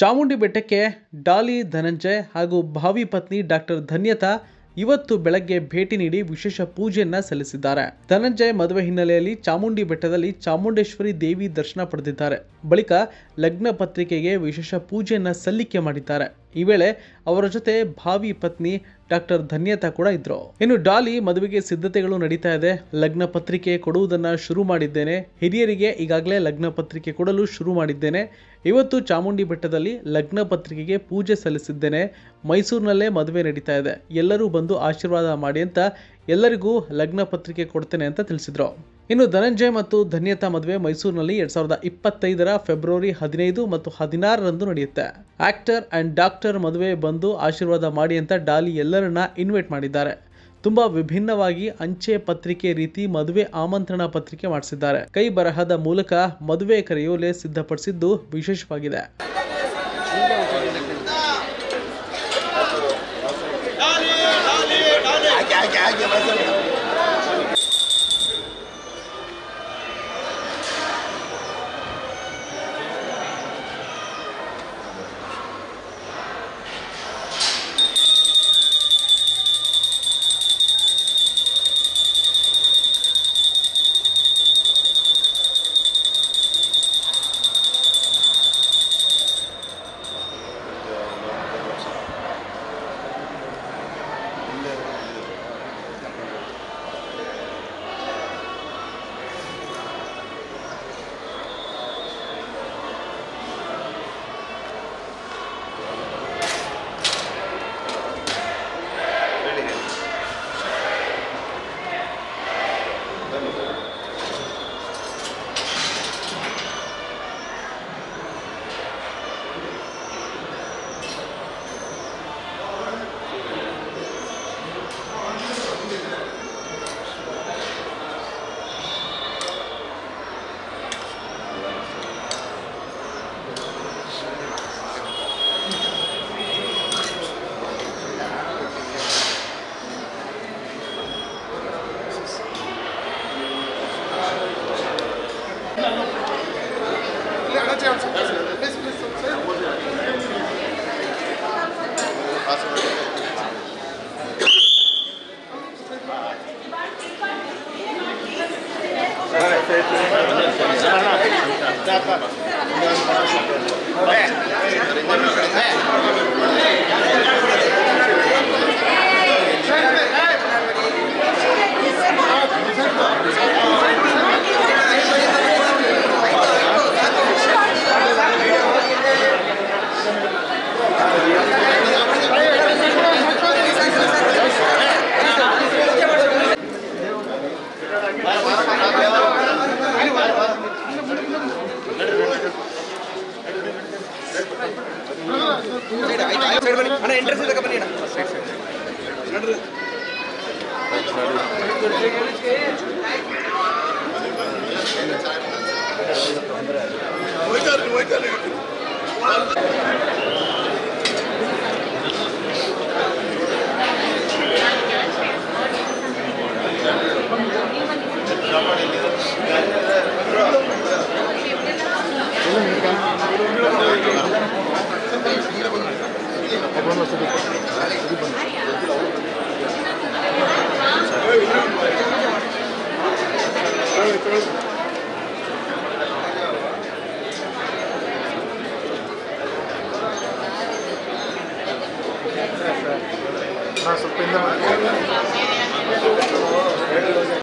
ಚಾಮುಂಡಿ ಬೆಟ್ಟಕ್ಕೆ ಡಾಲಿ ಧನಂಜಯ್ ಹಾಗೂ ಭಾವಿ ಪತ್ನಿ ಡಾಕ್ಟರ್ ಧನ್ಯತಾ ಇವತ್ತು ಬೆಳಗ್ಗೆ ಭೇಟಿ ನೀಡಿ ವಿಶೇಷ ಪೂಜೆಯನ್ನ ಸಲ್ಲಿಸಿದ್ದಾರೆ. ಧನಂಜಯ್ ಮದುವೆ ಹಿನ್ನೆಲೆಯಲ್ಲಿ ಚಾಮುಂಡಿ ಬೆಟ್ಟದಲ್ಲಿ ಚಾಮುಂಡೇಶ್ವರಿ ದೇವಿ ದರ್ಶನ ಪಡೆದಿದ್ದಾರೆ. ಬಳಿಕ ಲಗ್ನ ಪತ್ರಿಕೆಗೆ ವಿಶೇಷ ಪೂಜೆಯನ್ನ ಸಲ್ಲಿಕೆ ಮಾಡಿದ್ದಾರೆ. ಈ ವೇಳೆ ಅವರ ಜೊತೆ ಭಾವಿ ಪತ್ನಿ ಡಾಕ್ಟರ್ ಧನ್ಯತಾ ಕೂಡ ಇದ್ರು. ಇನ್ನು ಡಾಲಿ ಮದುವೆಗೆ ಸಿದ್ಧತೆಗಳು ನಡೀತಾ ಇದೆ. ಲಗ್ನ ಪತ್ರಿಕೆ ಕೊಡುವುದನ್ನ ಶುರು ಮಾಡಿದ್ದೇನೆ. ಹಿರಿಯರಿಗೆ ಈಗಾಗಲೇ ಲಗ್ನ ಪತ್ರಿಕೆ ಕೊಡಲು ಶುರು ಮಾಡಿದ್ದೇನೆ. ಇವತ್ತು ಚಾಮುಂಡಿ ಬೆಟ್ಟದಲ್ಲಿ ಲಗ್ನ ಪತ್ರಿಕೆಗೆ ಪೂಜೆ ಸಲ್ಲಿಸಿದ್ದೇನೆ. ಮೈಸೂರಿನಲ್ಲೇ ಮದುವೆ ನಡೀತಾ ಇದೆ. ಎಲ್ಲರೂ ಬಂದು ಆಶೀರ್ವಾದ ಮಾಡಿ ಅಂತ ಎಲ್ಲರಿಗೂ ಲಗ್ನ ಪತ್ರಿಕೆ ಕೊಡ್ತೇನೆ ಅಂತ ತಿಳಿಸಿದ್ರು. ಇನ್ನು ಧನಂಜಯ್ ಮತ್ತು ಧನ್ಯತಾ ಮದುವೆ ಮೈಸೂರಿನಲ್ಲಿ 2025 ಫೆಬ್ರವರಿ 15 ಮತ್ತು 16ರಂದು ನಡೆಯುತ್ತೆ. ಆಕ್ಟರ್ ಅಂಡ್ ಡಾಕ್ಟರ್ ಮದುವೆ ಬಂದು ಆಶೀರ್ವಾದ ಮಾಡಿ ಅಂತ ಡಾಲಿ ಎಲ್ಲರನ್ನ ಇನ್ವೈಟ್ ಮಾಡಿದ್ದಾರೆ. ತುಂಬಾ ವಿಭಿನ್ನವಾಗಿ ಅಂಚೆ ಪತ್ರಿಕೆ ರೀತಿ ಮದುವೆ ಆಮಂತ್ರಣ ಪತ್ರಿಕೆ ಮಾಡಿಸಿದ್ದಾರೆ. ಕೈ ಬರಹದ ಮೂಲಕ ಮದುವೆ ಕರೆಯೋಲೆ ಸಿದ್ಧಪಡಿಸಿದ್ದು ವಿಶೇಷವಾಗಿದೆ. ಸ್ವಲ್ಪ